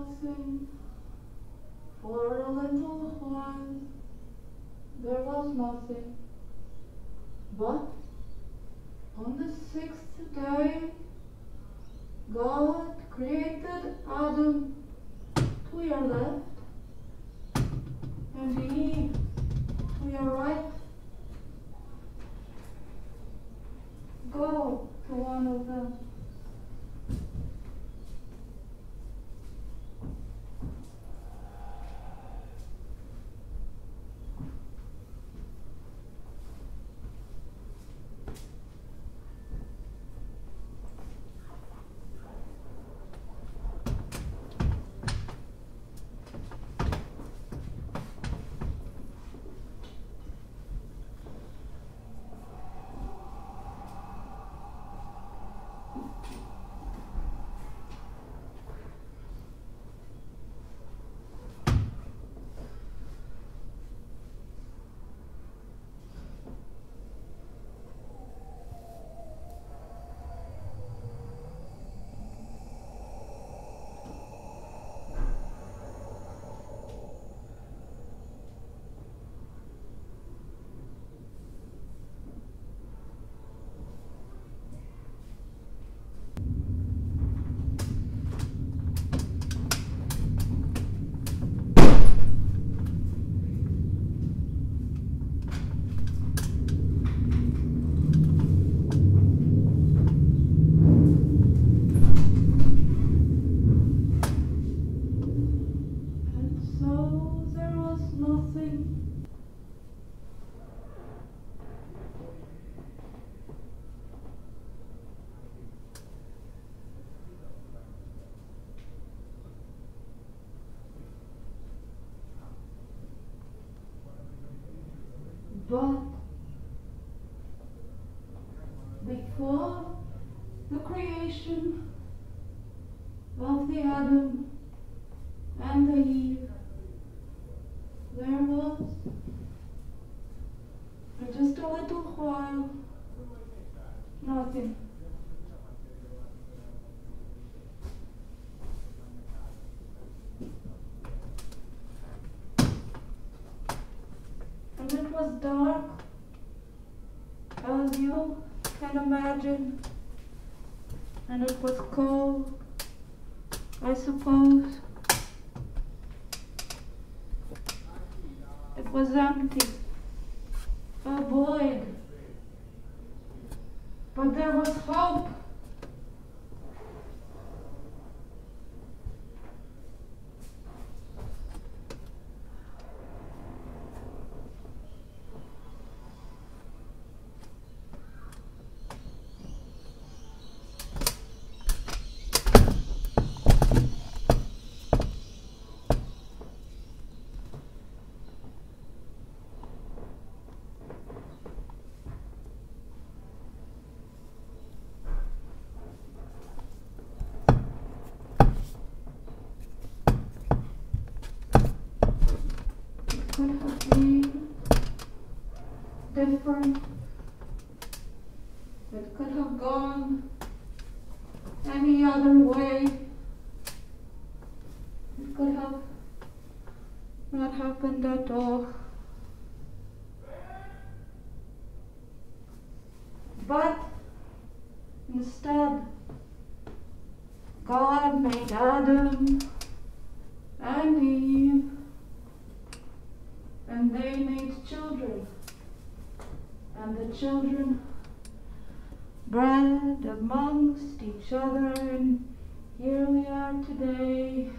nothing. For a little while there was nothing. But on the sixth day, God created Adam to your left and Eve to your right. Go to one of them. But before the creation of the Adam and the Eve, there was, for just a little while, nothing. And it was dark, as you can imagine, and it was cold, I suppose. It was empty, a void, but there was hope. Could have been different. It could have gone any other way. It could have not happened at all. But instead, God made Adam and Eve, and they made children, and the children bred amongst each other, and here we are today.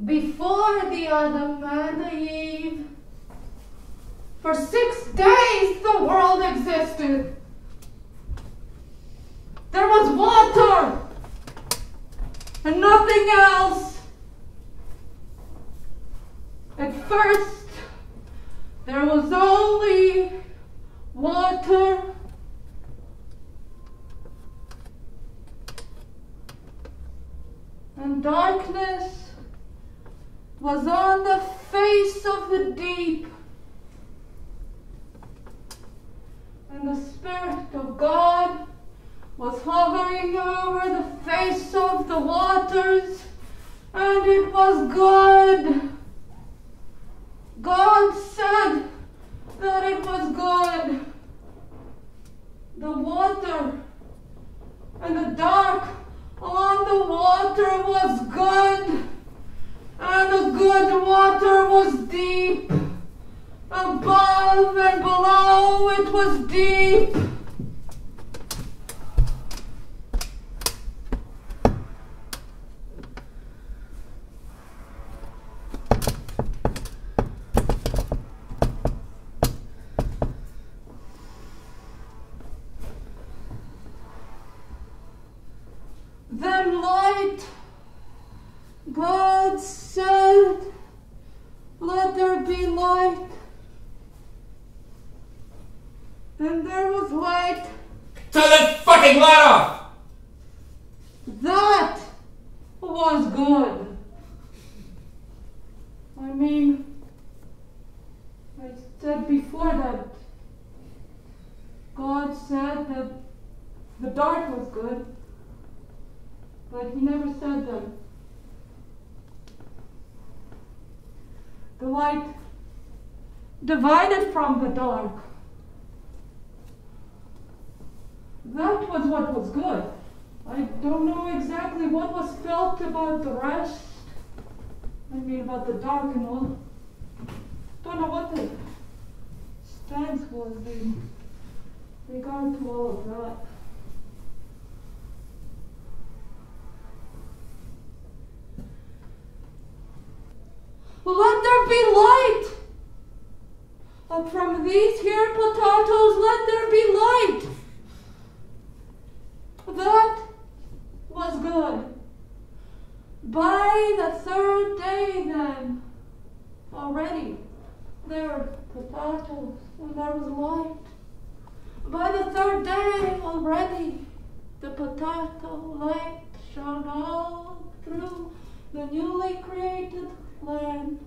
before the Adam and the Eve. For 6 days the world existed. There was water and nothing else. At first, there was only water. And darkness was on the face of the deep. And the Spirit of God was hovering over the face of the waters, and it was good. God said that it was good. The water and the dark on the water was good, and the good water was deep. Above and below it was deep. Then light, God said, let there be light. And there was light. Turn that fucking light off! That was good. I mean, I said before that God said that the dark was good, but he never said that the light divided from the dark. That was what was good. I don't know exactly what was felt about the rest. I mean, about the dark and all. Don't know what the stance was in regard to all of that. Let there be light. From these here potatoes, let there be light. That was good. By the third day then, already, there were potatoes and there was light. By the third day already, the potato light shone all through the newly created land.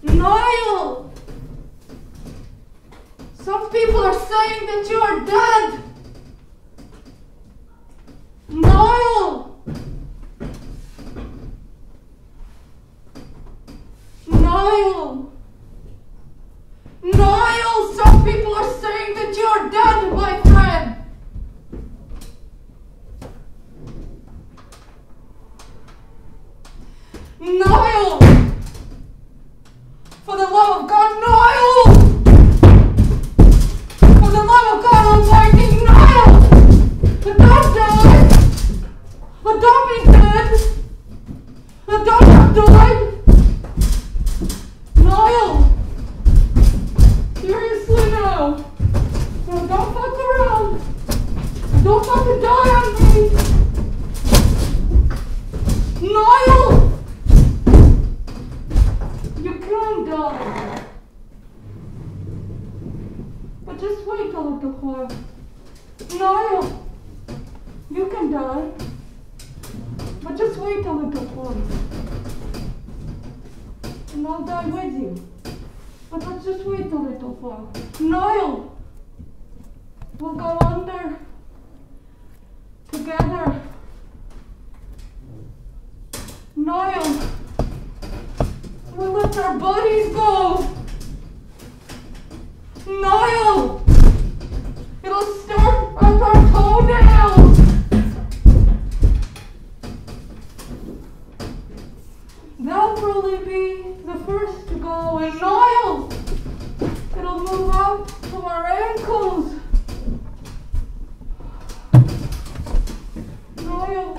Nihil! Some people are saying that you are dead. Nihil! Nihil! Nihil! Some people are saying that you are dead, my friend. Nihil! For the love of God, Nihil! For the love of God Almighty, Nihil! want to die on me! Nihil! You can die. But just wait a little while. Nihil! You can die. But just wait a little while. And I'll die with you. But let's just wait a little while. Nihil! We'll go under. Together. Nihil! We'll let our bodies go. Nihil! It'll start at our toenails. They'll probably be the first to go, and Nihil! It'll move up to our ankles. Nihil!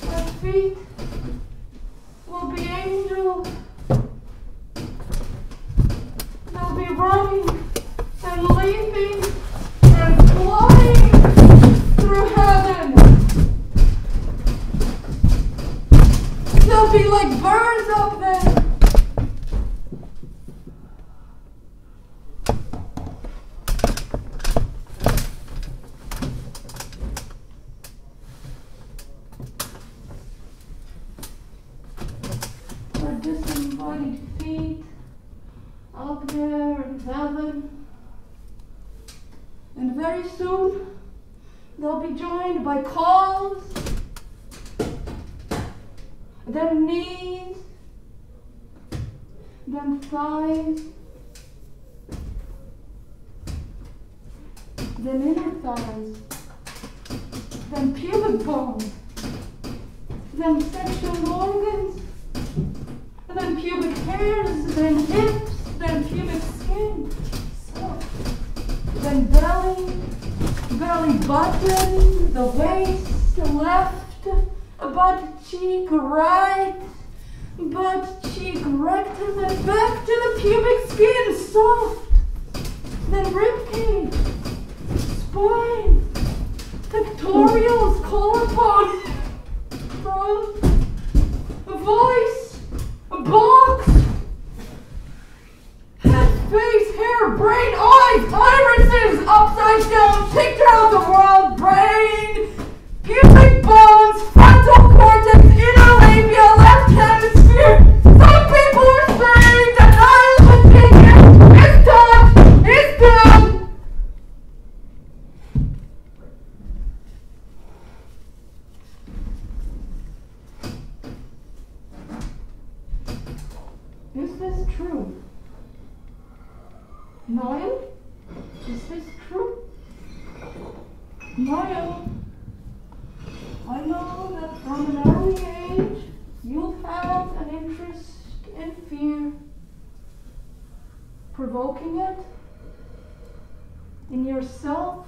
Our feet will be angels. They'll be running and leaping and flying through heaven. They'll be like birds up there. Our disembodied feet up there in heaven. And very soon they'll be joined by calves, then knees, then thighs, then inner thighs, then pubic bone, then sexual organs, then pubic hairs, then hips, then pubic skin, so, then belly, belly button, the waist, the left, butt cheek right, butt cheek rectum, then back to the pubic skin, soft, then ribcage, spine, pectorials, collarbone, front, voice, box, head, face, hair, brain, eyes, irises, upside down, picture of the world, brain, pubic bones, frontal cortex, inner labia, left hemisphere. Some people are saying that Nihil's opinion is done, is done. Is this true? Nihil? Is this true? Nihil? I know that from an early age you have an interest in fear, provoking it in yourself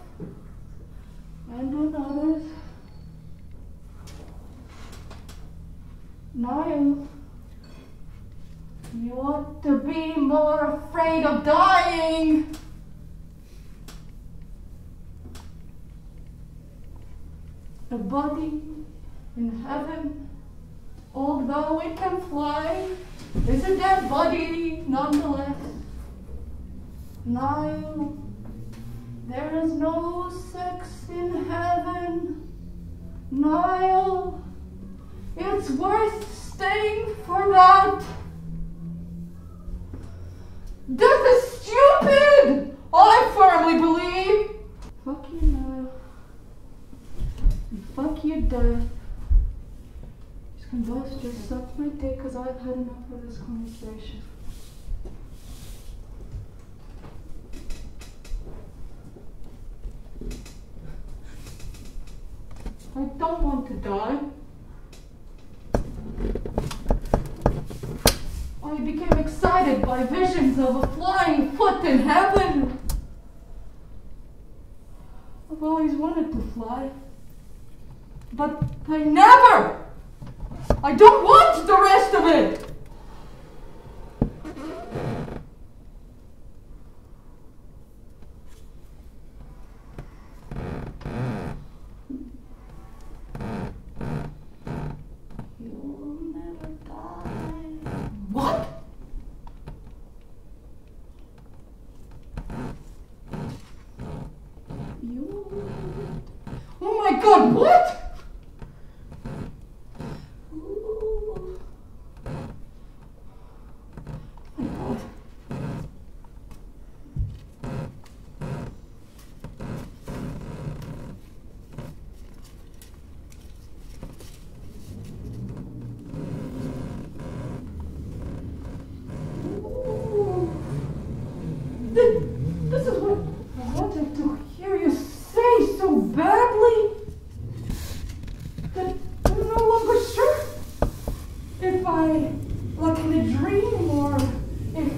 and in others. Nihil, you ought to be more afraid of dying. A body in heaven, although it can fly, is a dead body nonetheless. Nihil, there is no sex in heaven. Nihil, it's worth staying for that. Death is stupid, I firmly believe. Fuck you, Nihil. Fuck you, death. You can both just suck my dick because I've had enough of this conversation. I don't want to die. I became excited by visions of a flying foot in heaven. I've always wanted to fly. But I never! I don't want the rest of it! my God, what? This is what I wanted to hear you say so badly that I'm no longer sure if I like in a dream or if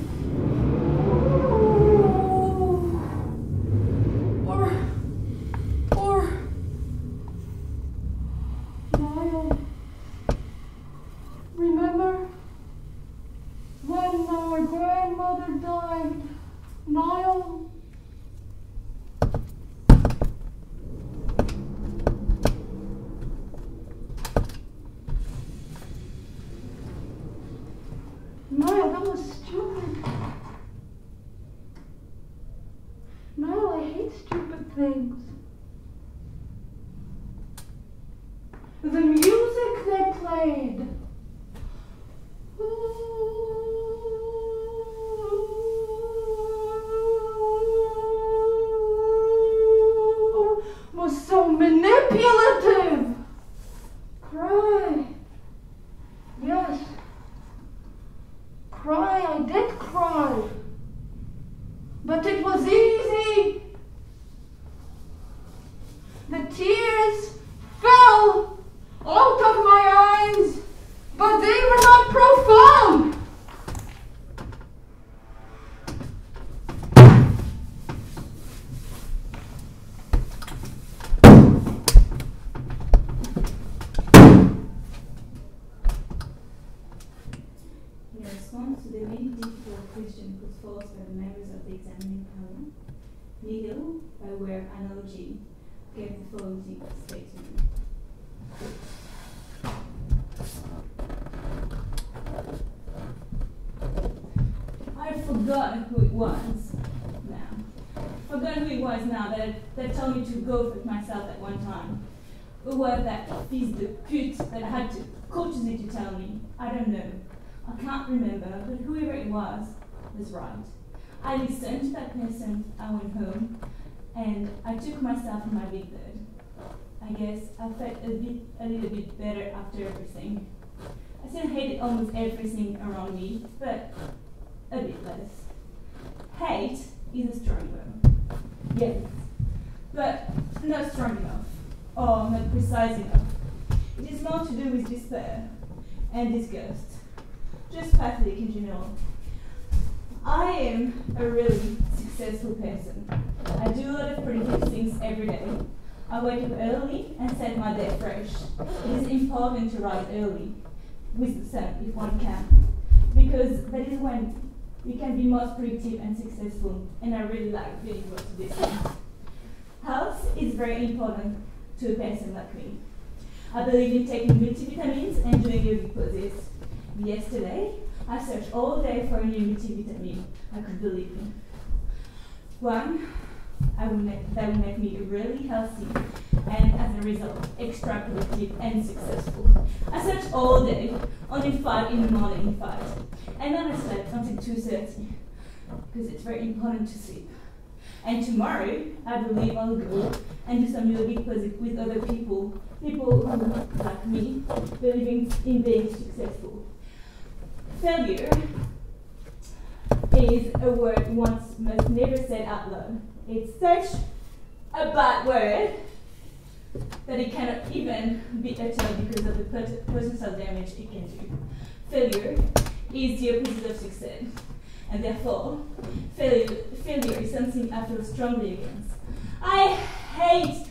or Nihil, remember when our grandmother died? Nihil? Nihil, that was stupid. Nihil, I hate stupid things. The music they played. Was so manipulative. Cry. Yes. Cry, I did cry. But it was easy. The tears fell out of my eyes, but they were not profound. In response to the many difficult questions put forth by the members of the examining panel, Nihil, by way of analogy, gave the following statement. I forgot who it was now. Forgot who it was now that told me to go for it myself at one time. Who was that fils de pute that had to courtesy to tell me? I don't know. I can't remember, but whoever it was right. I listened to that person, I went home, and I took myself in my big bed. I guess I felt a little bit better after everything. I still hated almost everything around me, but a bit less. Hate is a strong word. Yes, but not strong enough, or not precise enough. It is more to do with despair and disgust. Just pathetic in general. I am a really successful person. I do a lot of productive things every day. I wake up early and set my day fresh. It is important to rise early, with the sun if one can, because that is when we can be most productive and successful, and I really like being able to do this. Health is very important to a person like me. I believe in taking multivitamins and doing yogic poses. Yesterday, I searched all day for a new multivitamin I could believe in. One that will make me really healthy and, as a result, extra productive and successful. I searched all day, only 5 in the morning in fact, and then I slept until 2:30 because it's very important to sleep. And tomorrow, I believe I'll go and do some yogic poses with other people who, like me, believing in being successful. Failure is a word one must never say out loud. It's such a bad word that it cannot even be uttered because of the potential damage it can do. Failure is the opposite of success, and therefore, failure is something I feel strongly against. I hate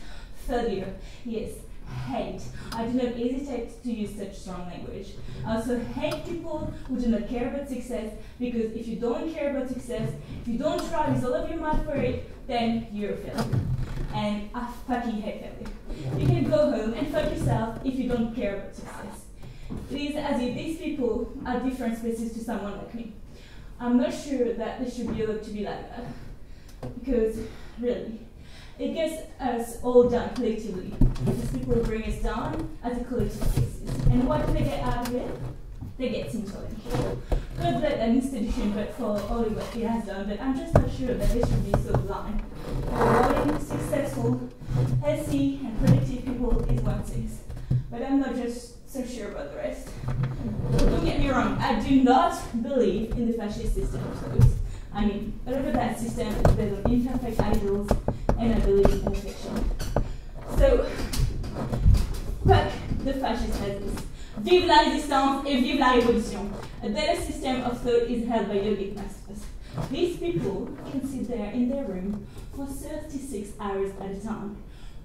failure. Yes, hate. I do not hesitate to use such strong language. I also hate people who do not care about success, because if you don't care about success, if you don't try with all of your might for it, then you're a failure. And I fucking hate failure. You can go home and fuck yourself if you don't care about success. It is as if these people are different species to someone like me. I'm not sure that they should be allowed to be like that. Because, really, It gets us all down collectively. These people bring us down as a collective basis. And what do they get out of it? They get intolerant. God bless an institution, but for all what it has done, but I'm just not sure that they should be so blind. Rewarding successful, healthy, and productive people is one thing. But I'm not just so sure about the rest. Don't get me wrong, I do not believe in the fascist system of thought. I mean, whatever that system is based on imperfect ideals, and I believe in perfection. So, fuck the fascist has. Vive la résistance et vive la révolution. A better system of thought is held by yogic masters. These people can sit there in their room for 36 hours at a time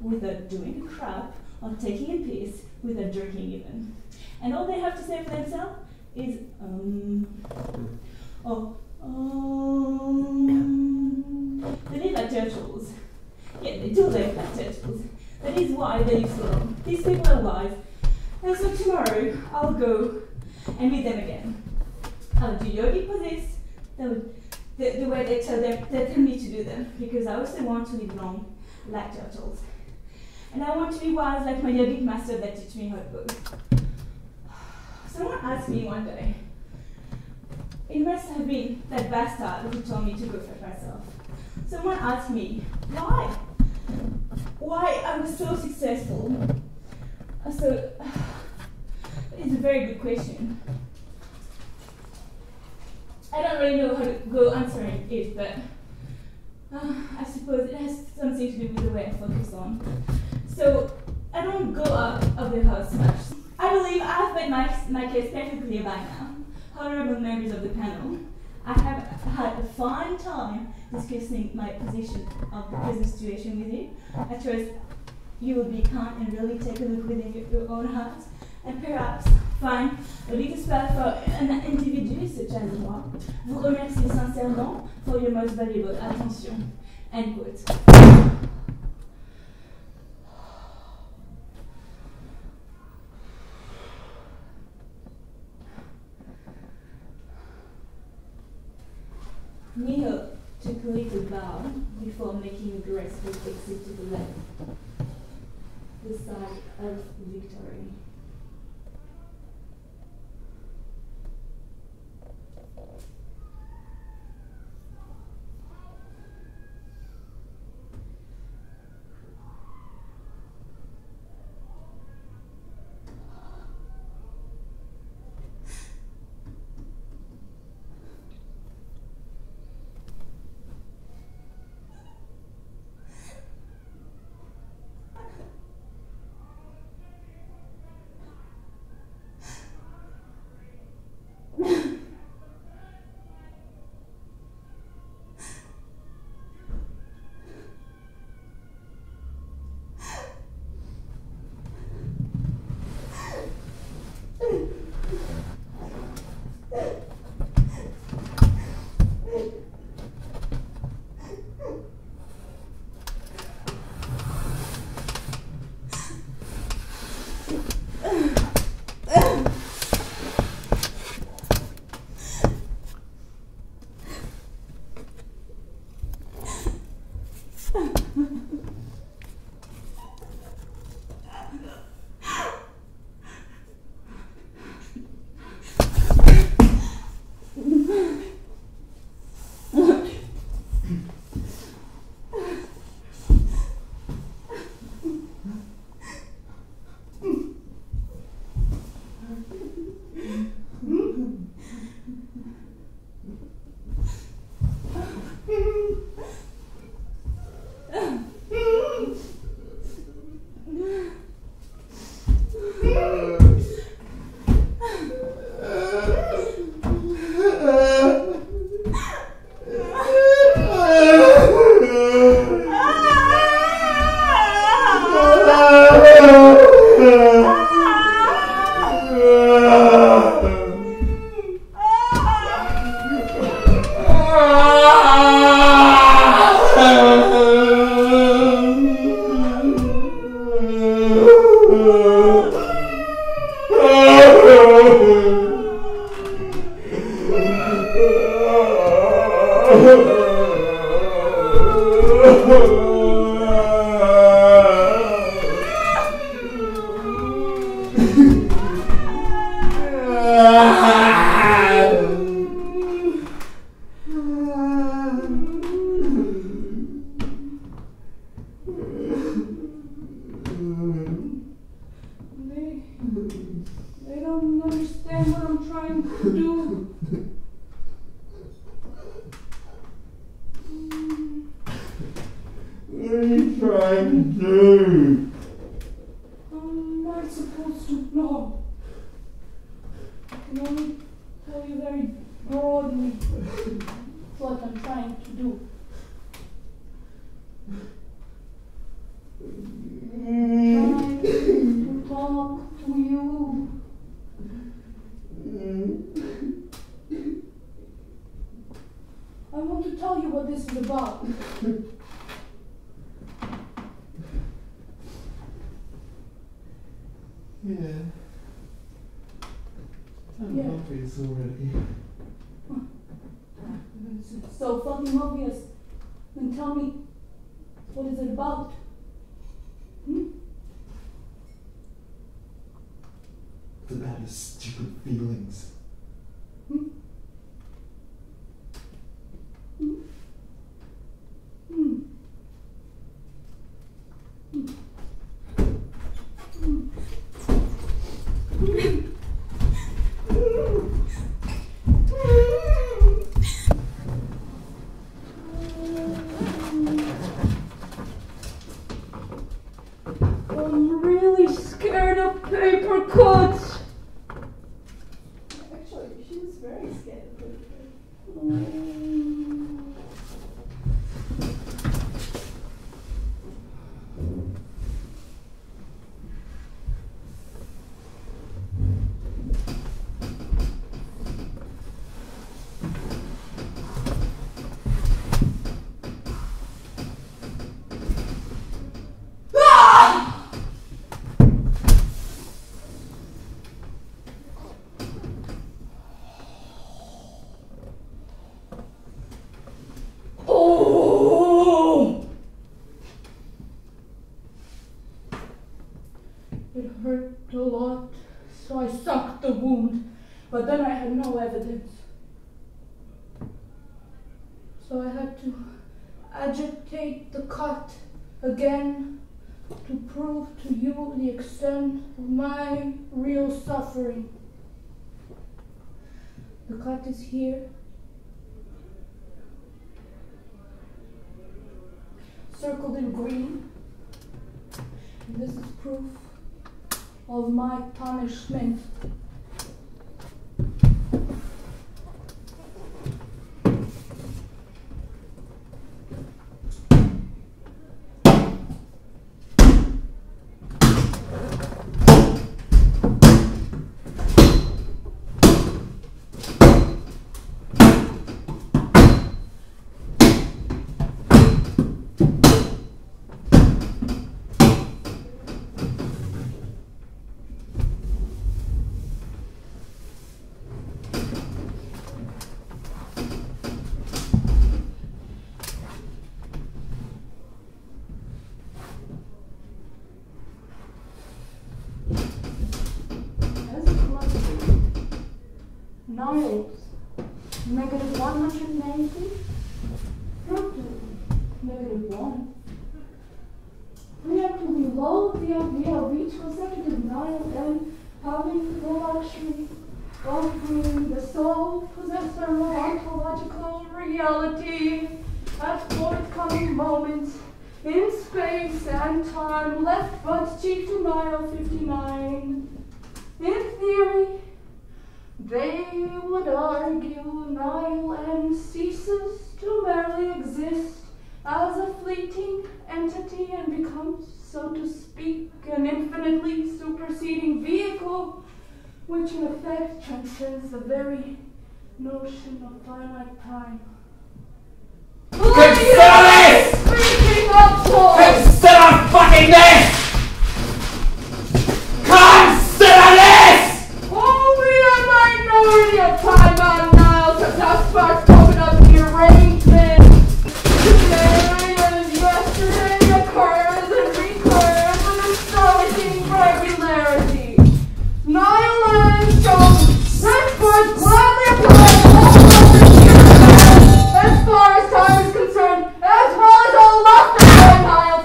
without doing a crap or taking a piss, without drinking even. And all they have to say for themselves is, They live like turtles. Yeah, they do live like turtles. That is why they live so long. These people are wise. And so tomorrow, I'll go and meet them again. I'll do yogic poses the way they tell me to do them, because I also want to live long like turtles. And I want to be wise like my yogic master that teach me how it goes. Someone asked me one day, it must have been that bastard who told me to go fuck myself. Someone asked me, why? Why I was so successful? So, it's a very good question. I don't really know how to go answering it, but I suppose it has something to do with the way I focus on. So, I don't go out of the house much. I believe I've made my case perfectly clear by now. Honorable members of the panel, I have had a fine time discussing my position of the present situation with you. I trust you will be kind and really take a look within your own heart, and perhaps find a little spot for an individu such as moi. Vous remercie sincèrement for your most valuable attention. End quote. Nihil took a little bow before making a graceful exit to the left, the side of victory. to do? I'm not supposed to know. I can only tell you very broadly what I'm trying to do. Trying to talk to you. I want to tell you what this is about. Yeah. I'm obvious already. It's so fucking obvious. Then tell me, what is it about? It's about his stupid feelings. I'm really scared of paper cuts. Actually, she was very scared of it. It hurt a lot, so I sucked the wound, but then I had no evidence. So I had to agitate the cut again to prove to you the extent of my real suffering. The cut is here, circled in green, and this is proof of my punishment. Niles, negative 190, negative 1. Reactively low the idea of each consecutive Nile and having the luxury of being the sole possessor of ontological reality at forthcoming moments in space and time left but cheap to Nile 59. In theory, they would argue Nile M ceases to merely exist as a fleeting entity and becomes, so to speak, an infinitely superseding vehicle, which in effect transcends the very notion of finite time. Consider this! Speaking of choice! Consider fucking this! Consider this! Only a minority of time on Nile to just spoken of the arrangement. Today and yesterday occurs and recurs with astonishing regularity. Nile and shows experts gladly apply all of the as far as time is concerned, as well as all luster for Nile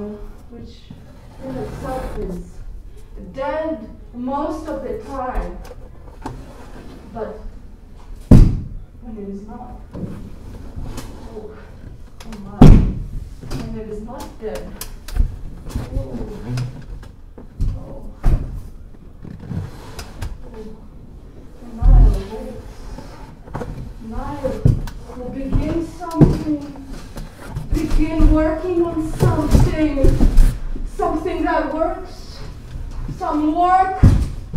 Nihil, which in itself is dead most of the time, but when it is not, oh my, when it is not dead, Nihil will begin something, begin working on something that works, some work,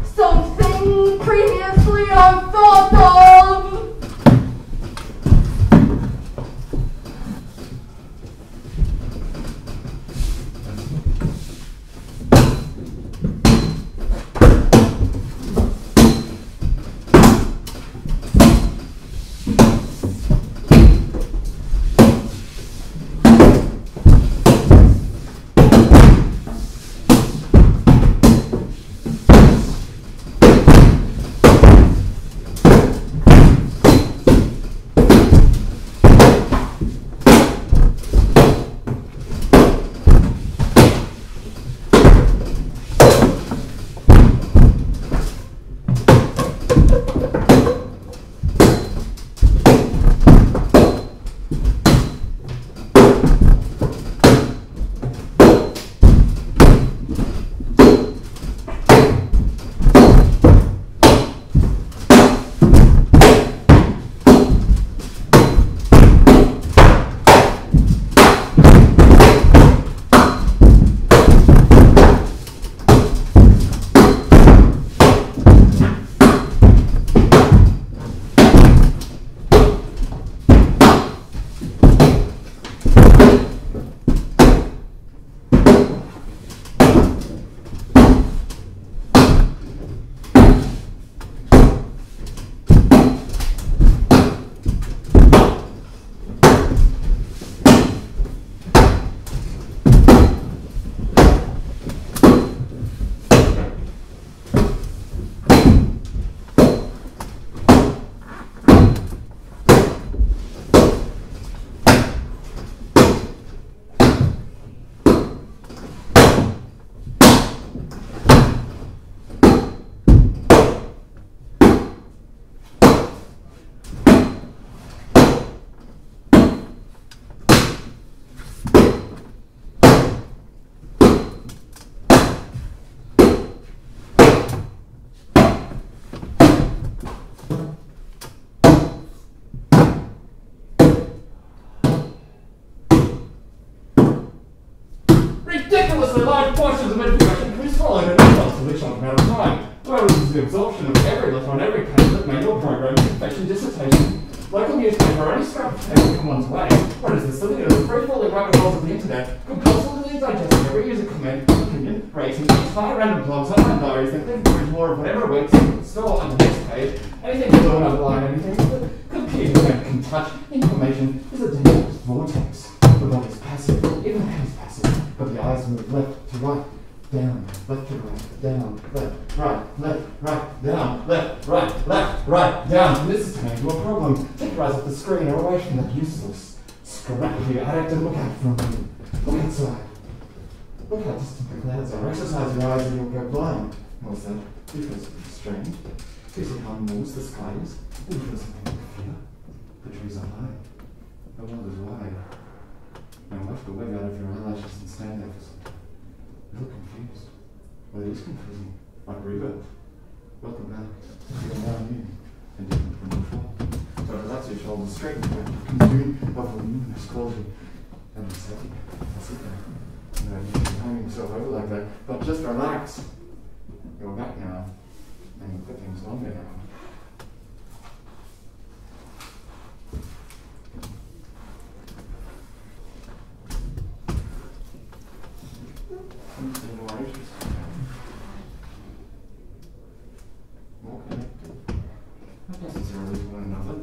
something previously unthought of. Ridiculously large portions of information can be swallowed in a relatively short amount of time. Whereas the absorption of every letter on every page that manual program, confession, dissertation, local newspaper, or any scrap of paper come one's way, whereas the silly little free-falling rabbit holes of the internet could constantly digest every user comment, opinion, rating, fire random blogs, online diaries, and think through more of whatever awaits in store on the next page, anything below and underline, anything the computer can touch. Information is a dangerous vortex. The body's passive, even the head is passive, but the eyes move left to right, down, left to right, down, left, right, down, left, right, down. And this is turning into a problem. Take your eyes off the screen or away from that useless, scrappy addict and look out from you. Look outside. Look how distant the clouds are. Exercise your eyes and you'll go blind. What's that? Because it's strange. Do you see how moist the sky is? Do you feel something like fear? The trees are high. The world is wide. Now lift the wig out of your eyelashes and stand there for something. You look confused. Well, it is confusing. Like rebirth. Welcome back. You're now new and different from before. So relax your shoulders, straighten your back, continue of luminous quality. And it's heavy. That's it there. You don't need to be hanging yourself over like that, but just relax. You're back now, and your clipping's longer now. Something more interesting now. More connected. Not necessarily to one another.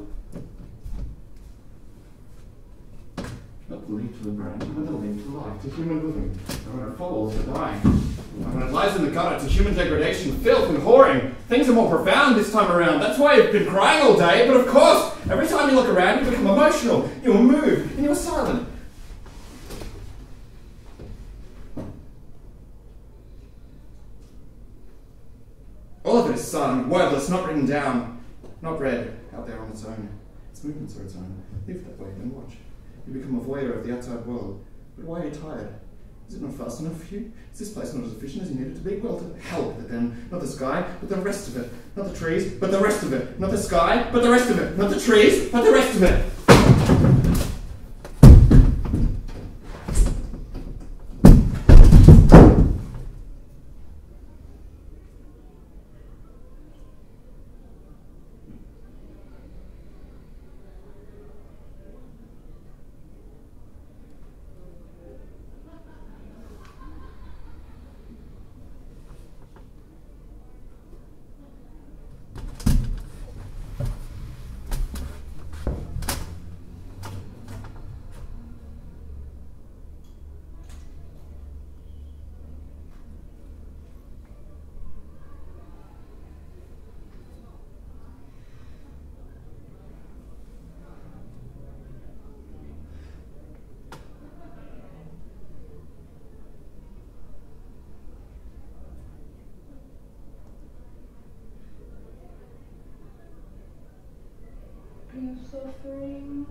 Not the leap to the brain, but the leap to life, to human living. And when it falls, to dying. And when it lies in the gutter, to human degradation, filth and whoring. Things are more profound this time around. That's why you've been crying all day, but of course, every time you look around, you become emotional. You are moved, and you are silent. All of it is silent, wordless, not written down, not read out there on its own. Its movements are its own. Leave it that way and watch. You become a voyeur of the outside world. But why are you tired? Is it not fast enough for you? Is this place not as efficient as you need it to be? Well, to hell with it then. Not the sky, but the rest of it. Not the trees, but the rest of it. Not the sky, but the rest of it. Not the trees, but the rest of it. Suffering.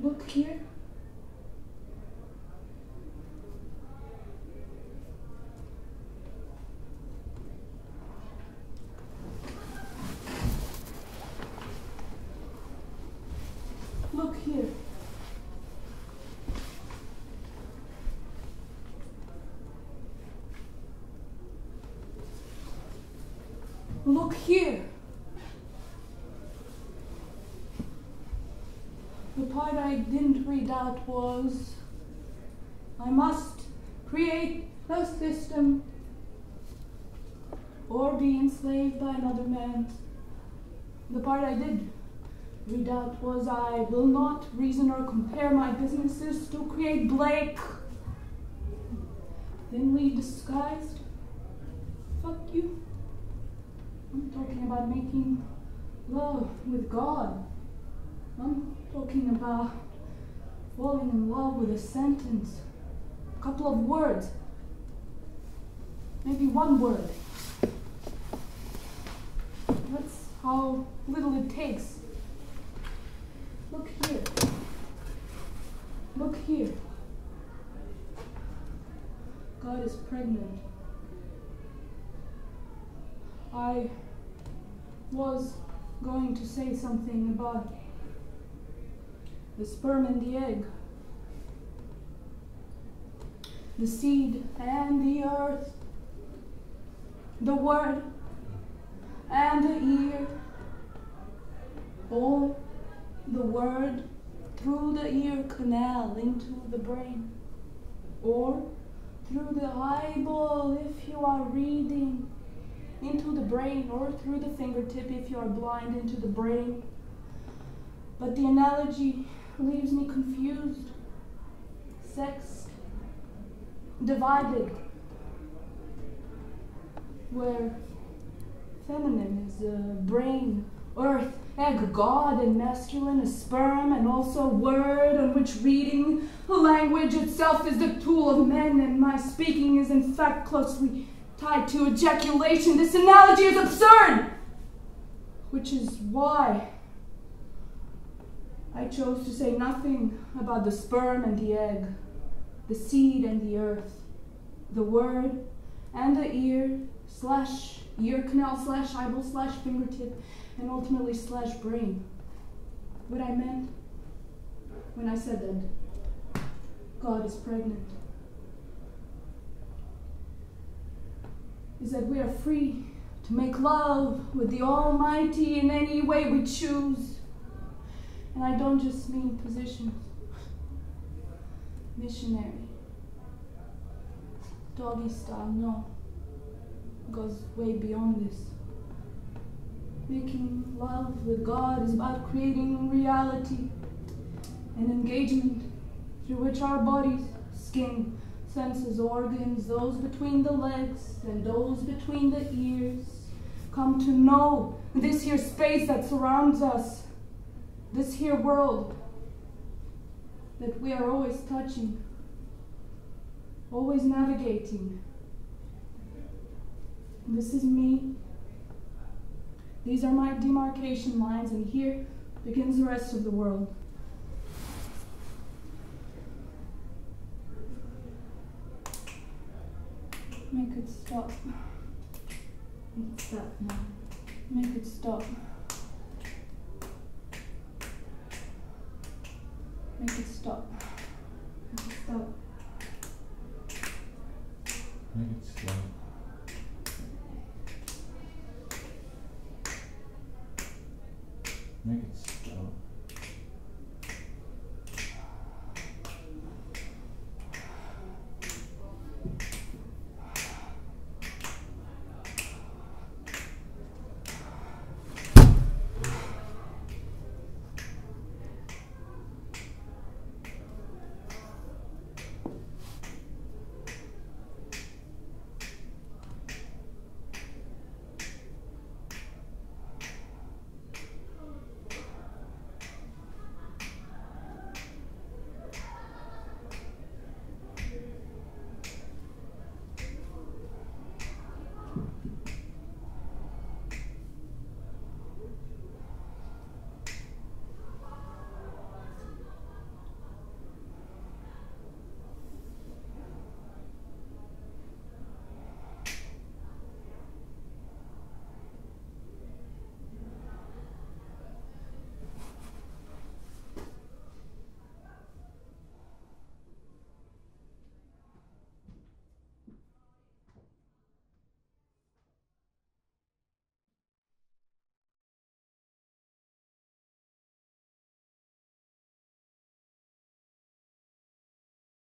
Look here. Look here. look here. The part I didn't read out was, I must create a system or be enslaved by another man. The part I did read out was, I will not reason or compare my businesses to create Blake. Thinly disguised. Fuck you. I'm talking about making love with God. I'm talking about falling in love with a sentence, a couple of words, maybe one word. That's how little it takes. Look here. Look here. God is pregnant. I was going to say something about the sperm and the egg, the seed and the earth, the word and the ear, or the word through the ear canal into the brain, or through the eyeball if you are reading into the brain, or through the fingertip if you are blind into the brain. But the analogy leaves me confused, sexed, divided, where feminine is brain, earth, egg, God, and masculine is sperm, and also word, on which reading language itself is the tool of men, and my speaking is in fact closely tied to ejaculation. This analogy is absurd, which is why I chose to say nothing about the sperm and the egg, the seed and the earth, the word and the ear slash ear canal slash eyeball slash fingertip, and ultimately slash brain. What I meant when I said that God is pregnant is that we are free to make love with the Almighty in any way we choose. And I don't just mean positions. Missionary. Doggy style, no. It goes way beyond this. Making love with God is about creating reality and engagement through which our bodies, skin, senses, organs, those between the legs and those between the ears, come to know this here space that surrounds us, this here world that we are always touching, always navigating. This is me. These are my demarcation lines, and here begins the rest of the world. Make it stop. Make it stop now. Make it stop. Make it stop. Make it stop.